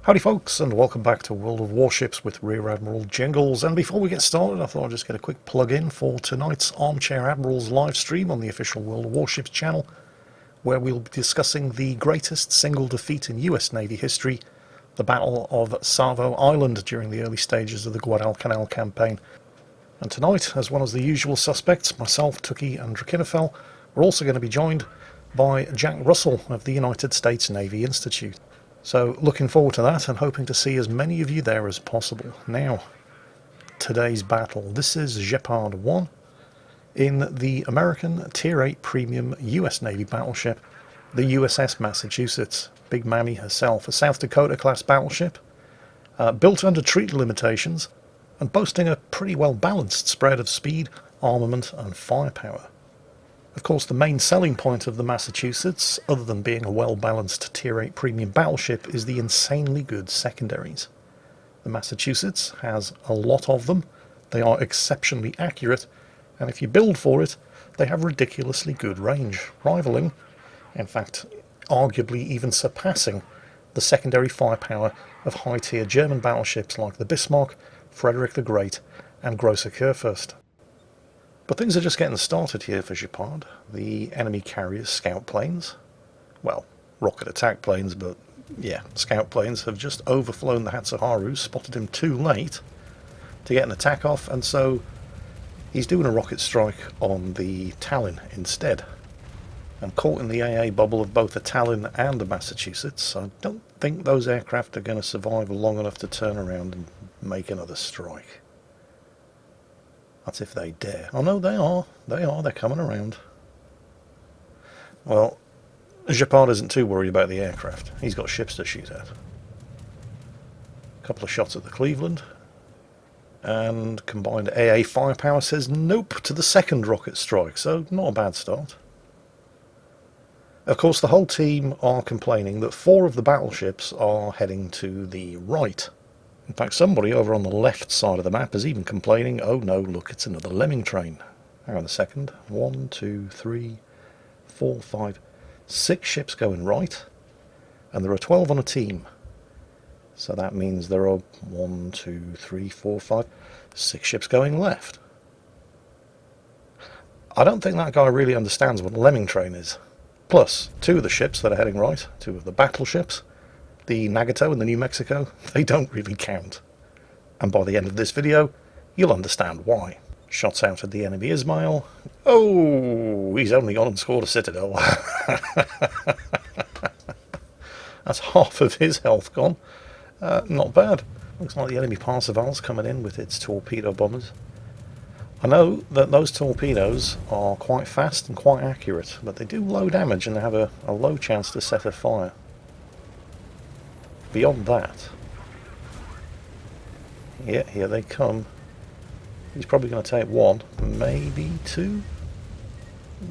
Howdy folks, and welcome back to World of Warships with Rear Admiral Jingles. And before we get started, I thought I'd just get a quick plug-in for tonight's Armchair Admirals live stream on the official World of Warships channel, where we'll be discussing the greatest single defeat in US Navy history, the Battle of Savo Island during the early stages of the Guadalcanal campaign. And tonight, as well as the usual suspects, myself, Tookie and Drakinafel, we're also going to be joined by Jack Russell of the United States Navy Institute. So looking forward to that and hoping to see as many of you there as possible. Now, today's battle. This is Gepard 1 in the American Tier 8 Premium US Navy battleship, the USS Massachusetts. Big Mamie herself, a South Dakota class battleship, built under treaty limitations and boasting a pretty well balanced spread of speed, armament and firepower. Of course, the main selling point of the Massachusetts, other than being a well-balanced Tier 8 premium battleship, is the insanely good secondaries. The Massachusetts has a lot of them, they are exceptionally accurate, and if you build for it, they have ridiculously good range, rivaling, in fact, arguably even surpassing, the secondary firepower of high-tier German battleships like the Bismarck, Frederick the Great, and Großer Kurfürst. But things are just getting started here for Gepard. The enemy carriers, scout planes, well, rocket attack planes, but yeah, scout planes have just overflown the Hatsuharu, spotted him too late to get an attack off, and so he's doing a rocket strike on the Tallinn instead. I'm caught in the AA bubble of both the Tallinn and the Massachusetts. I don't think those aircraft are going to survive long enough to turn around and make another strike. That's if they dare. Oh no, they're coming around. Well, Gepard isn't too worried about the aircraft. He's got ships to shoot at. A couple of shots at the Cleveland, and combined AA firepower says nope to the second rocket strike, so not a bad start. Of course, the whole team are complaining that 4 of the battleships are heading to the right. In fact, somebody over on the left side of the map is even complaining, oh no, look, it's another lemming train. Hang on a second. 1, 2, 3, 4, 5, 6 ships going right, and there are 12 on a team. So that means there are 1, 2, 3, 4, 5, 6 ships going left. I don't think that guy really understands what a lemming train is. Plus, 2 of the ships that are heading right, 2 of the battleships, the Nagato and the New Mexico, they don't really count. And by the end of this video, you'll understand why. Shots out at the enemy Ismail. Oh, he's only gone and scored a Citadel. That's half of his health gone. Not bad. Looks like the enemy Parseval's coming in with its torpedo bombers. I know that those torpedoes are quite fast and quite accurate, but they do low damage and have a low chance to set a fire. Beyond that, yeah, here they come. He's probably going to take 1, maybe 2.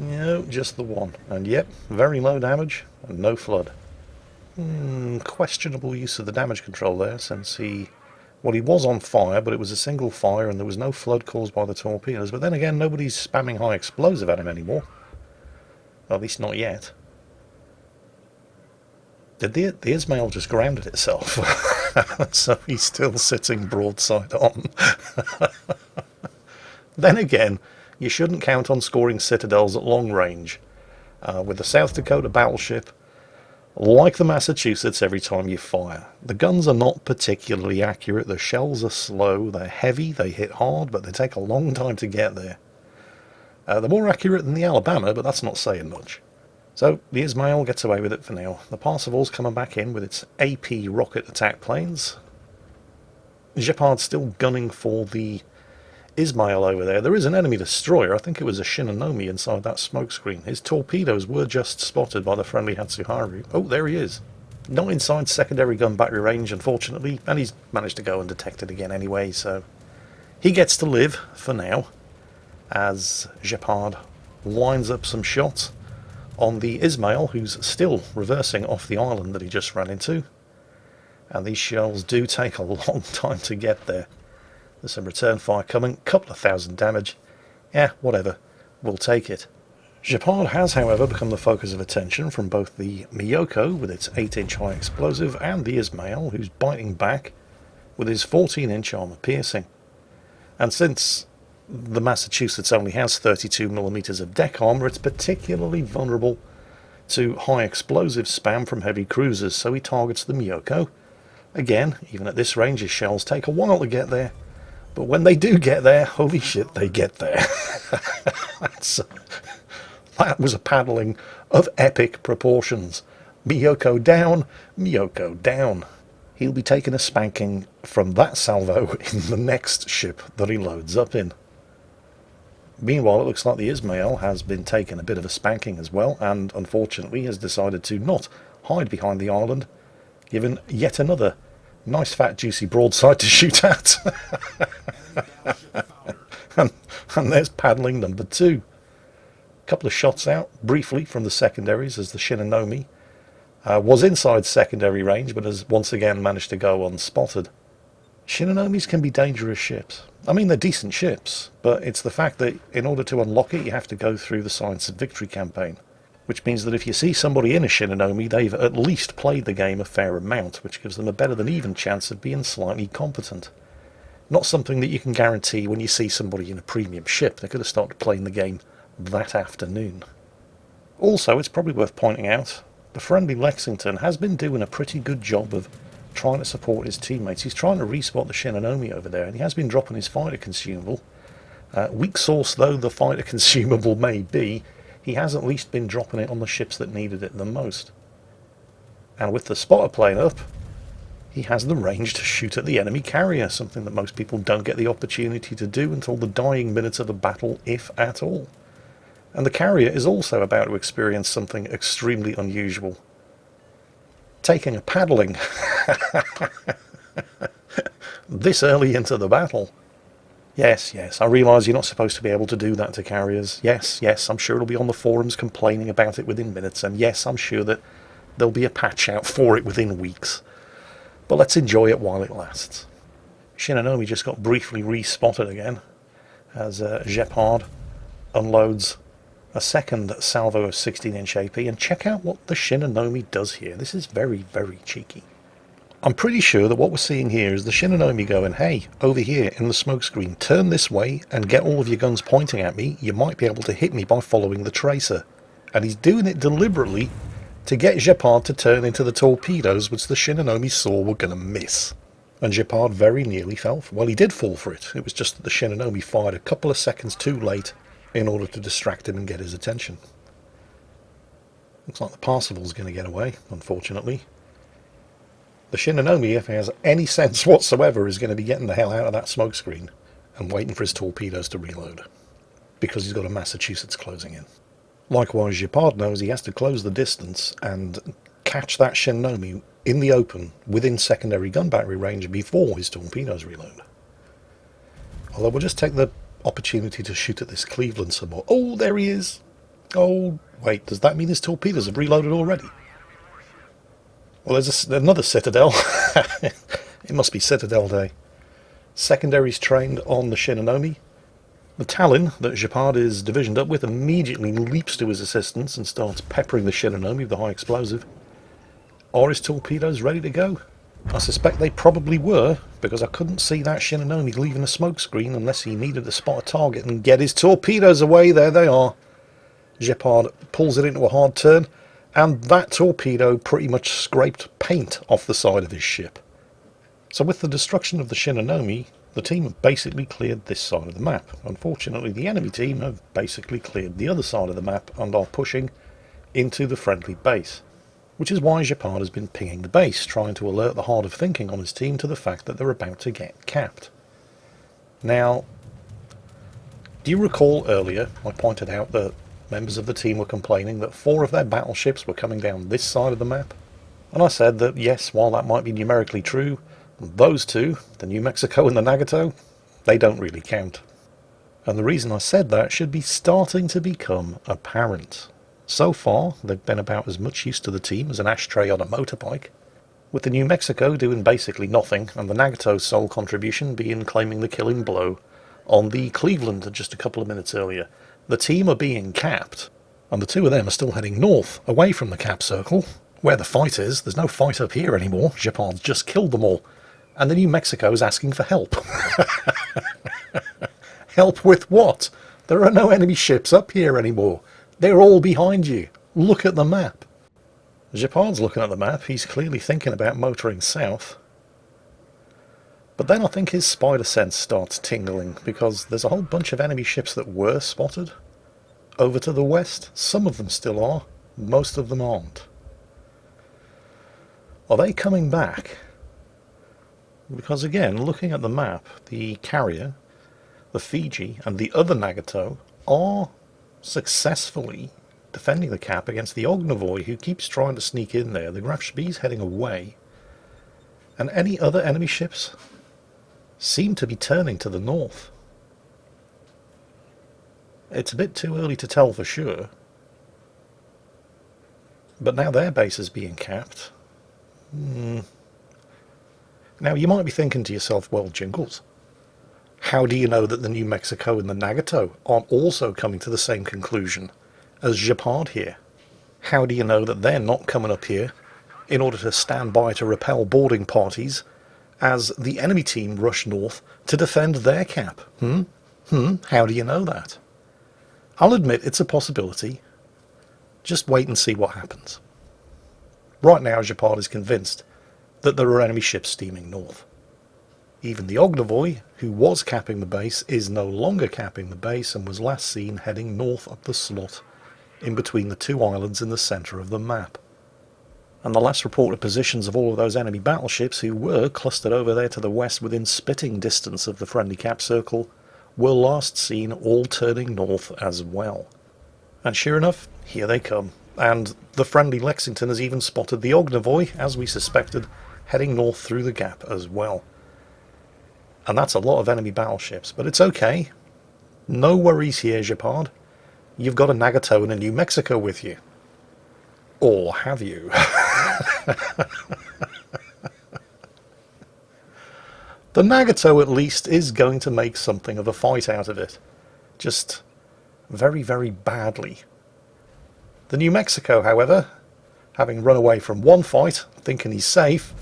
No, just the 1. And yep, very low damage and no flood. Questionable use of the damage control there, since he was on fire, but it was a single fire and there was no flood caused by the torpedoes. But then again, nobody's spamming high explosive at him anymore. At least not yet. Did the Ismail just grounded itself? So he's still sitting broadside on. Then again, you shouldn't count on scoring citadels at long range. With the South Dakota battleship, like the Massachusetts, every time you fire. The guns are not particularly accurate, the shells are slow, they're heavy, they hit hard, but they take a long time to get there. They're more accurate than the Alabama, but that's not saying much. So, the Ismail gets away with it for now. The Parseval's coming back in with its AP rocket attack planes. Gepard's still gunning for the Ismail over there. There is an enemy destroyer. I think it was a Shinonome inside that smokescreen. His torpedoes were just spotted by the friendly Hatsuharu. Oh, there he is. Not inside secondary gun battery range, unfortunately, and he's managed to go and detect it again anyway, so he gets to live for now as Gepard lines up some shots on the Ismail, who's still reversing off the island that he just ran into. And these shells do take a long time to get there. There's some return fire coming, couple of thousand damage. Yeah, whatever, we'll take it. Gepard has, however, become the focus of attention from both the Miyoko with its 8-inch high explosive and the Ismail, who's biting back with his 14-inch armor piercing. And since the Massachusetts only has 32mm of deck armor, it's particularly vulnerable to high explosive spam from heavy cruisers, so he targets the Miyoko. Again, even at this range, his shells take a while to get there, but when they do get there, holy shit, they get there. That was a paddling of epic proportions. Miyoko down, Miyoko down. He'll be taking a spanking from that salvo in the next ship that he loads up in. Meanwhile, it looks like the Ismail has been taking a bit of a spanking as well, and unfortunately has decided to not hide behind the island, given yet another nice fat juicy broadside to shoot at. and there's paddling number 2. A couple of shots out briefly from the secondaries as the Shinonome was inside secondary range, but has once again managed to go unspotted. Shinonomis can be dangerous ships. I mean, they're decent ships, but it's the fact that in order to unlock it, you have to go through the Science of Victory campaign, which means that if you see somebody in a Shinonome, they've at least played the game a fair amount, which gives them a better than even chance of being slightly competent. Not something that you can guarantee when you see somebody in a premium ship. They could have started playing the game that afternoon. Also, it's probably worth pointing out, the friendly Lexington has been doing a pretty good job of trying to support his teammates. He's trying to respot the Shinonome over there, and he has been dropping his fighter consumable. Weak source though the fighter consumable may be, he has at least been dropping it on the ships that needed it the most. And with the spotter plane up, he has the range to shoot at the enemy carrier, something that most people don't get the opportunity to do until the dying minutes of a battle, if at all. And the carrier is also about to experience something extremely unusual. Taking a paddling this early into the battle. Yes, I realise you're not supposed to be able to do that to carriers. Yes, I'm sure it'll be on the forums complaining about it within minutes, and yes, I'm sure that there'll be a patch out for it within weeks. But let's enjoy it while it lasts. Shinonome just got briefly respotted again as Gepard unloads a second salvo of 16-inch AP, and check out what the Shinonome does here. This is very, very cheeky. I'm pretty sure that what we're seeing here is the Shinonome going, hey, over here in the smoke screen, turn this way and get all of your guns pointing at me. You might be able to hit me by following the tracer. And he's doing it deliberately to get Gepard to turn into the torpedoes, which the Shinonome saw were going to miss. And Gepard very nearly fell for it. Well, he did fall for it. It was just that the Shinonome fired a couple of seconds too late in order to distract him and get his attention. Looks like the Parsifal's going to get away, unfortunately. The Shinonome, if he has any sense whatsoever, is going to be getting the hell out of that smoke screen and waiting for his torpedoes to reload, because he's got a Massachusetts closing in. Likewise, Gepard knows he has to close the distance and catch that Shinonome in the open within secondary gun battery range before his torpedoes reload. Although we'll just take the opportunity to shoot at this Cleveland some more. Oh, there he is. Oh, wait, does that mean his torpedoes have reloaded already? Well, there's another Citadel. It must be Citadel Day. Secondaries trained on the Shinonome. The Talon that Gepard is divisioned up with immediately leaps to his assistance and starts peppering the Shinonome with the high explosive. Are his torpedoes ready to go? I suspect they probably were, because I couldn't see that Shinonome leaving a smoke screen unless he needed to spot a target and get his torpedoes away. There they are. Gepard pulls it into a hard turn, and that torpedo pretty much scraped paint off the side of his ship. So with the destruction of the Shinonome, the team have basically cleared this side of the map. Unfortunately, the enemy team have basically cleared the other side of the map and are pushing into the friendly base, which is why Gepard has been pinging the base, trying to alert the Heart of Thinking on his team to the fact that they're about to get capped. Now, do you recall earlier I pointed out that members of the team were complaining that 4 of their battleships were coming down this side of the map? And I said that yes, while that might be numerically true, those 2, the New Mexico and the Nagato, they don't really count. And the reason I said that should be starting to become apparent. So far, they've been about as much use to the team as an ashtray on a motorbike, with the New Mexico doing basically nothing, and the Nagato's sole contribution being claiming the killing blow on the Cleveland just a couple of minutes earlier. The team are being capped, And the two of them are still heading north, away from the cap circle, where the fight is. There's no fight up here anymore. Japard's just killed them all. And the New Mexico is asking for help. Help with what? There are no enemy ships up here anymore. They're all behind you. Look at the map. Japard's looking at the map. He's clearly thinking about motoring south. But then I think his spider sense starts tingling, because there's a whole bunch of enemy ships that were spotted over to the west. Some of them still are. Most of them aren't. Are they coming back? Because again, looking at the map, the carrier, the Fiji, and the other Nagato are successfully defending the cap against the Ognavoy, who keeps trying to sneak in there. The Graf Spee heading away. And any other enemy ships seem to be turning to the north. It's a bit too early to tell for sure. But now their base is being capped. Now you might be thinking to yourself, well, Jingles, how do you know that the New Mexico and the Nagato aren't also coming to the same conclusion as Japard here? How do you know that they're not coming up here in order to stand by to repel boarding parties as the enemy team rush north to defend their cap? How do you know that? I'll admit it's a possibility. Just wait and see what happens. Right now, Japard is convinced that there are enemy ships steaming north. Even the Ognavoy, who was capping the base, is no longer capping the base and was last seen heading north up the slot in between the two islands in the centre of the map. And the last reported positions of all of those enemy battleships who were clustered over there to the west within spitting distance of the friendly cap circle were last seen all turning north as well. And sure enough, here they come. And the friendly Lexington has even spotted the Ognavoy, as we suspected, heading north through the gap as well. And that's a lot of enemy battleships, but it's okay. No worries here, Japard. You've got a Nagato and a New Mexico with you. Or have you? The Nagato, at least, is going to make something of a fight out of it. Just very, very badly. The New Mexico, however, having run away from one fight, thinking he's safe,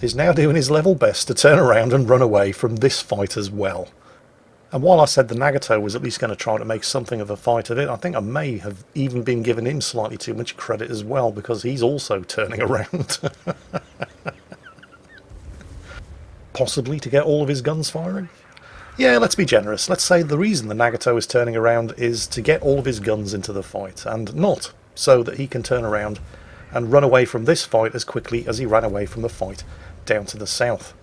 is now doing his level best to turn around and run away from this fight as well. And while I said the Nagato was at least going to try to make something of a fight of it, I think I may have even been giving him slightly too much credit as well, because he's also turning around. Possibly to get all of his guns firing? Yeah, let's be generous. Let's say the reason the Nagato is turning around is to get all of his guns into the fight, and not so that he can turn around and run away from this fight as quickly as he ran away from the fight down to the south.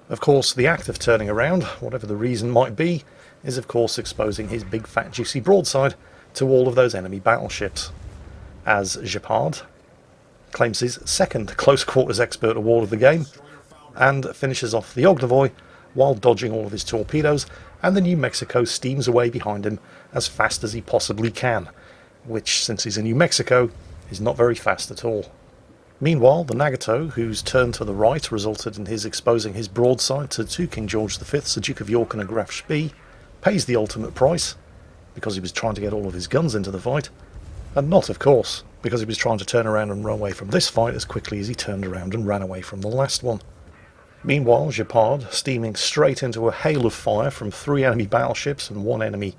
Of course, the act of turning around, whatever the reason might be, is of course exposing his big fat juicy broadside to all of those enemy battleships, as Japard claims his second close quarters expert award of the game, and finishes off the Ognavoy while dodging all of his torpedoes, and the New Mexico steams away behind him as fast as he possibly can, which, since he's in New Mexico, is not very fast at all. Meanwhile, the Nagato, whose turn to the right resulted in his exposing his broadside to two King George V's, a Duke of York and a Graf Spee, pays the ultimate price, because he was trying to get all of his guns into the fight, and not, of course, because he was trying to turn around and run away from this fight as quickly as he turned around and ran away from the last one. Meanwhile, Japard, steaming straight into a hail of fire from 3 enemy battleships and 1 enemy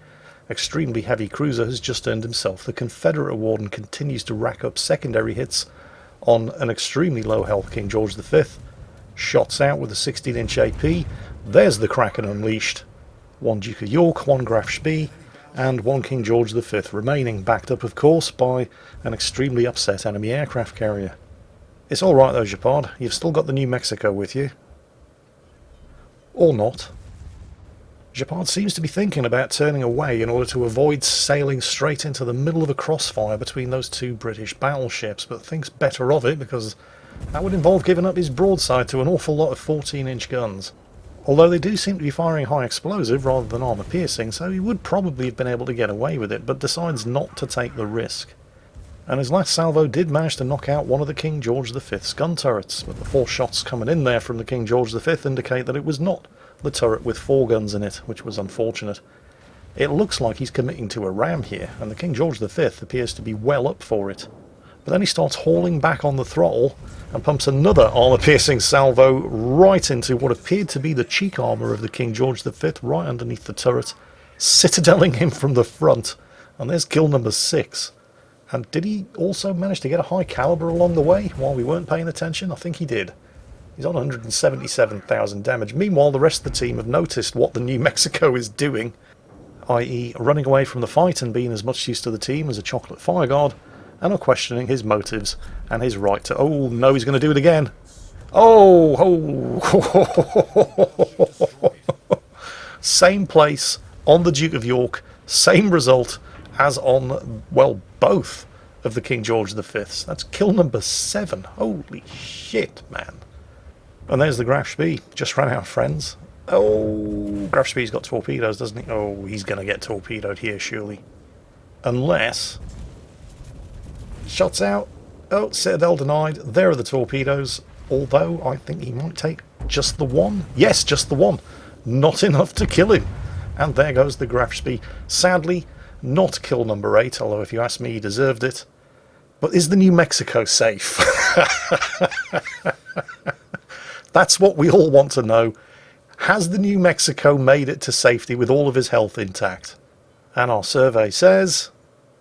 extremely heavy cruiser, has just earned himself the Confederate award and continues to rack up secondary hits on an extremely low health King George V. Shots out with a 16-inch AP. There's the Kraken unleashed. 1 Duke of York, 1 Graf Spee, and 1 King George V remaining, backed up of course by an extremely upset enemy aircraft carrier. It's alright though, Japard, you've still got the New Mexico with you. Or not. Japard seems to be thinking about turning away in order to avoid sailing straight into the middle of a crossfire between those 2 British battleships, but thinks better of it because that would involve giving up his broadside to an awful lot of 14-inch guns. Although they do seem to be firing high explosive rather than armour piercing, so he would probably have been able to get away with it, but decides not to take the risk. And his last salvo did manage to knock out one of the King George V's gun turrets, but the 4 shots coming in there from the King George V indicate that it was not the turret with 4 guns in it, which was unfortunate. It looks like he's committing to a ram here, and the King George V appears to be well up for it. But then he starts hauling back on the throttle and pumps another armour-piercing salvo right into what appeared to be the cheek armour of the King George V, right underneath the turret, citadelling him from the front. And there's kill number 6. And did he also manage to get a high caliber along the way while we weren't paying attention? I think he did. He's on 177,000 damage. Meanwhile, the rest of the team have noticed what the New Mexico is doing, i.e. running away from the fight and being as much use to the team as a chocolate fireguard, and are questioning his motives and his right to... Oh, no, he's going to do it again. Oh! Same place on the Duke of York, same result as on, well, both of the King George V's. That's kill number 7. Holy shit, man. And there's the Graf Spee. Just ran out of friends. Oh, Graf Spee's got torpedoes, doesn't he? Oh, he's going to get torpedoed here, surely. Unless... Shots out. Oh, Citadel denied. There are the torpedoes. Although, I think he might take just the one. Yes, just the one. Not enough to kill him. And there goes the Graf Spee. Sadly, not kill number 8, although if you ask me, he deserved it. But is the New Mexico safe? That's what we all want to know. Has the New Mexico made it to safety with all of his health intact? And our survey says,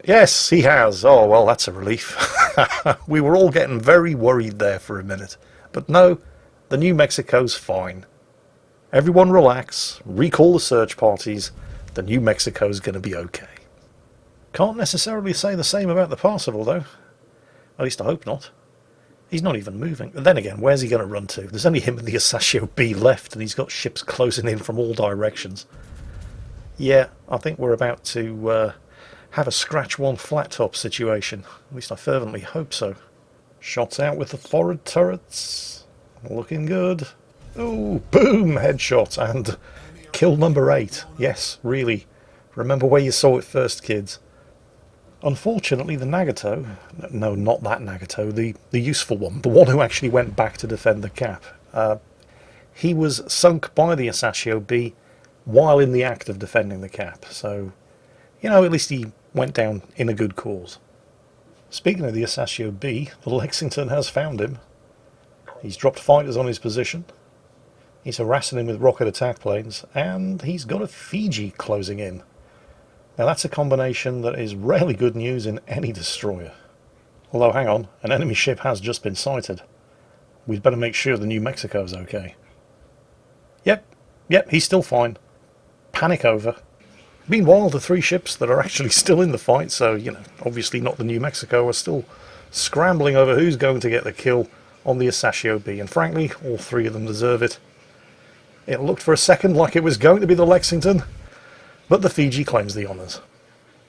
yes, he has. Oh, well, that's a relief. We were all getting very worried there for a minute. But no, the New Mexico's fine. Everyone relax, recall the search parties. The New Mexico's going to be okay. Can't necessarily say the same about the Parseval, though. At least I hope not. He's not even moving. And then again, where's he going to run to? There's only him and the Asashio B left, and he's got ships closing in from all directions. Yeah, I think we're about to have a scratch one flat top situation. At least I fervently hope so. Shots out with the forward turrets. Looking good. Oh, boom! Headshot and kill number 8. Yes, really. Remember where you saw it first, kids. Unfortunately, the Nagato... No, not that Nagato. The useful one. The one who actually went back to defend the cap. He was sunk by the Asashio B while in the act of defending the cap. So, you know, at least he went down in a good cause. Speaking of the Asashio B, the Lexington has found him. He's dropped fighters on his position. He's harassing him with rocket attack planes. And he's got a Fiji closing in. Now that's a combination that is rarely good news in any destroyer. Although, hang on, an enemy ship has just been sighted. We'd better make sure the New Mexico's okay. Yep, he's still fine. Panic over. Meanwhile, the 3 ships that are actually still in the fight, so, you know, obviously not the New Mexico, are still scrambling over who's going to get the kill on the Asashio B. And frankly, all 3 of them deserve it. It looked for a second like it was going to be the Lexington, but the Fiji claims the honours.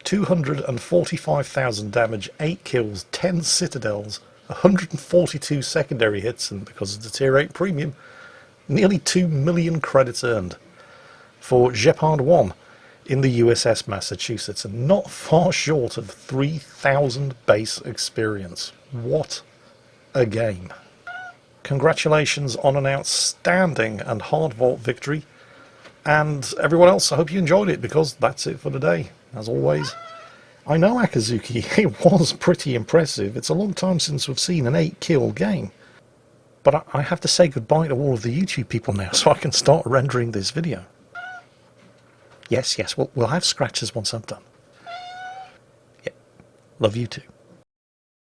245,000 damage, 8 kills, 10 citadels, 142 secondary hits, and because of the Tier 8 premium, nearly 2 million credits earned for Gepard 1 in the USS Massachusetts, and not far short of 3,000 base experience. What a game. Congratulations on an outstanding and hard-fought victory. And everyone else, I hope you enjoyed it, because that's it for today. As always, I know Akazuki, it was pretty impressive. It's a long time since we've seen an 8-kill game. But I have to say goodbye to all of the YouTube people now, so I can start rendering this video. Yes, we'll have scratches once I'm done. Yep, love you too.